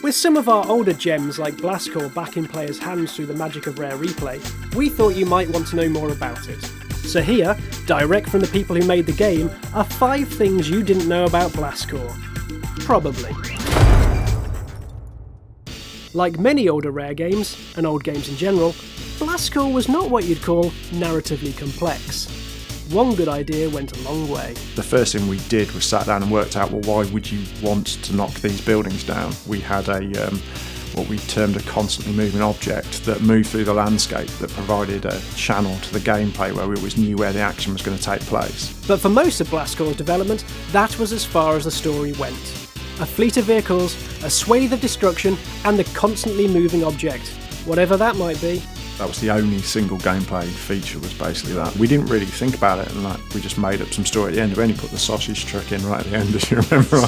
With some of our older gems like Blastcore back in players' hands through the magic of Rare Replay, we thought you might want to know more about it. So here, direct from the people who made the game, are 5 things you didn't know about Blastcore. Probably. Like many older Rare games, and old games in general, Blastcore was not what you'd call narratively complex. One good idea went a long way. The first thing we did was sat down and worked out, well, why would you want to knock these buildings down? We had what we termed a constantly moving object that moved through the landscape that provided a channel to the gameplay where we always knew where the action was going to take place. But for most of Blastcore's development, that was as far as the story went. A fleet of vehicles, a swathe of destruction, and the constantly moving object, whatever that might be. That was the only single gameplay feature, was basically that. We didn't really think about it, and we just made up some story at the end. We only put the sausage truck in right at the end, if you remember.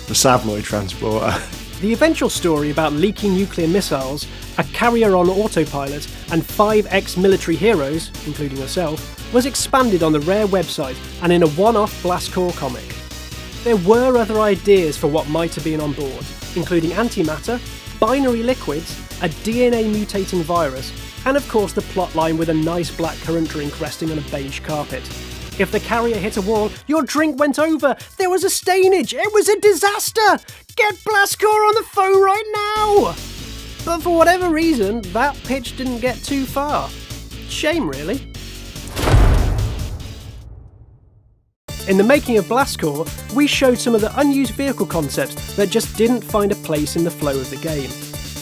The Savoy transporter. The eventual story about leaking nuclear missiles, a carrier on autopilot, and 5 ex-military heroes, including yourself, was expanded on the Rare website and in a one-off Blastcore comic. There were other ideas for what might have been on board, including antimatter, binary liquids, a DNA mutating virus, and of course the plotline with a nice black currant drink resting on a beige carpet. If the carrier hit a wall, your drink went over, there was a stainage, it was a disaster! Get Blastcore on the phone right now! But for whatever reason, that pitch didn't get too far. Shame, really. In the making of Blastcore, we showed some of the unused vehicle concepts that just didn't find a place in the flow of the game.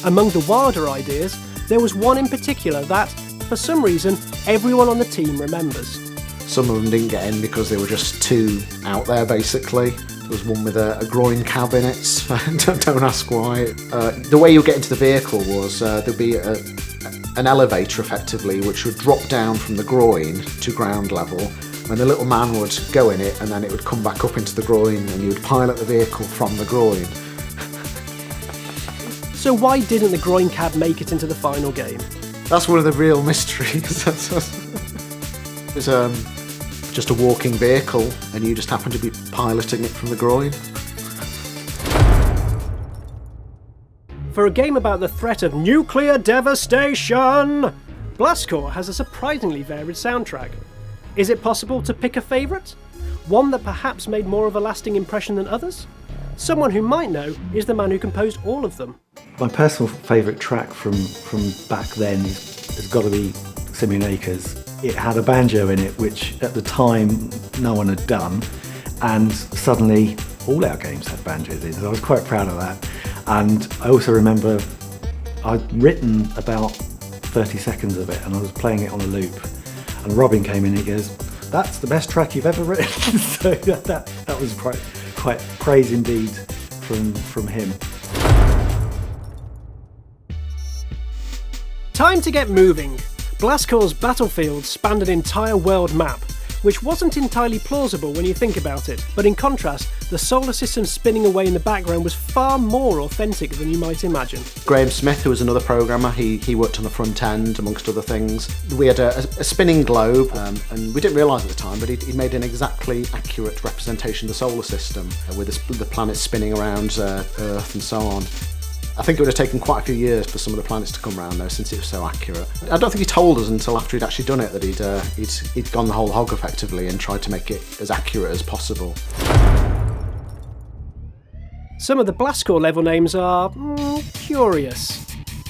Among the wilder ideas, there was one in particular that, for some reason, everyone on the team remembers. Some of them didn't get in because they were just too out there, basically. There was one with a groin cab in it, don't ask why. The way you get into the vehicle was there'd be an elevator, effectively, which would drop down from the groin to ground level, and the little man would go in it, and then it would come back up into the groin, and you would pilot the vehicle from the groin. So why didn't the groin cab make it into the final game? That's one of the real mysteries. It was just a walking vehicle, and you just happened to be piloting it from the groin. For a game about the threat of nuclear devastation, Blastcore has a surprisingly varied soundtrack. Is it possible to pick a favourite? One that perhaps made more of a lasting impression than others? Someone who might know is the man who composed all of them. My personal favourite track from back then has got to be Simeon Acres. It had a banjo in it, which at the time no one had done, and suddenly all our games had banjos in, so I was quite proud of that. And I also remember I'd written about 30 seconds of it, and I was playing it on a loop, and Robin came in and he goes, "That's the best track you've ever written." So that was quite praise indeed from him. Time to get moving. Blastcore's battlefield spanned an entire world map, which wasn't entirely plausible when you think about it, but in contrast, the solar system spinning away in the background was far more authentic than you might imagine. Graham Smith, who was another programmer, he worked on the front end, amongst other things. We had a spinning globe, and we didn't realise at the time, but he made an exactly accurate representation of the solar system, with the planets spinning around Earth and so on. I think it would have taken quite a few years for some of the planets to come around though, since it was so accurate. I don't think he told us until after he'd actually done it that he'd gone the whole hog effectively and tried to make it as accurate as possible. Some of the Blastcore level names are curious.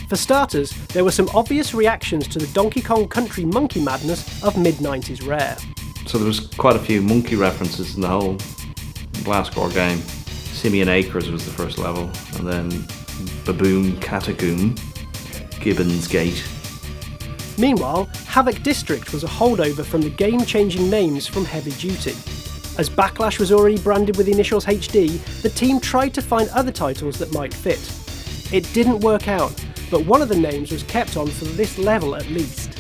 For starters, there were some obvious reactions to the Donkey Kong Country monkey madness of mid-90s Rare. So there was quite a few monkey references in the whole Blastcore game. Simeon Acres was the first level, and then Baboon Catacomb, Gibbons Gate. Meanwhile, Havoc District was a holdover from the game-changing names from Heavy Duty. As Backlash was already branded with the initials HD, the team tried to find other titles that might fit. It didn't work out, but one of the names was kept on for this level at least.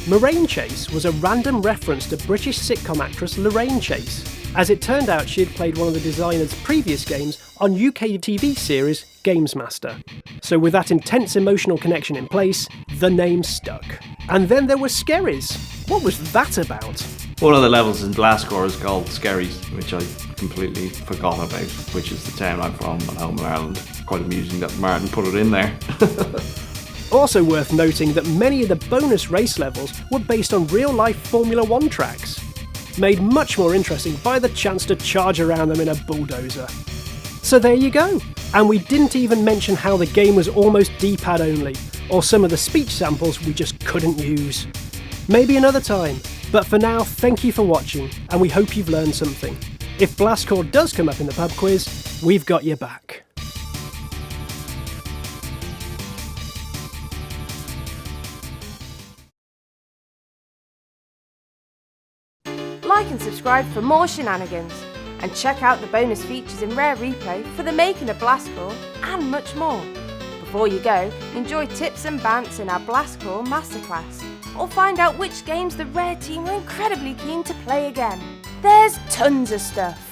Moraine Chase was a random reference to British sitcom actress Lorraine Chase. As it turned out, she had played one of the designer's previous games on UK TV series Games Master. So with that intense emotional connection in place, the name stuck. And then there were Skerries. What was that about? One of the levels in Glasgow is called Skerries, which I completely forgot about, which is the town I'm from and home in Ireland. Quite amusing that Martin put it in there. Also worth noting that many of the bonus race levels were based on real-life Formula 1 tracks, made much more interesting by the chance to charge around them in a bulldozer. So there you go. And we didn't even mention how the game was almost D-pad only, or some of the speech samples we just couldn't use. Maybe another time, but for now, thank you for watching, and we hope you've learned something. If Blastcore does come up in the pub quiz, we've got your back. Like and subscribe for more shenanigans, and check out the bonus features in Rare Replay for the making of Blastcore and much more. Before you go, enjoy tips and bants in our Blastcore Masterclass, or find out which games the Rare team are incredibly keen to play again. There's tons of stuff.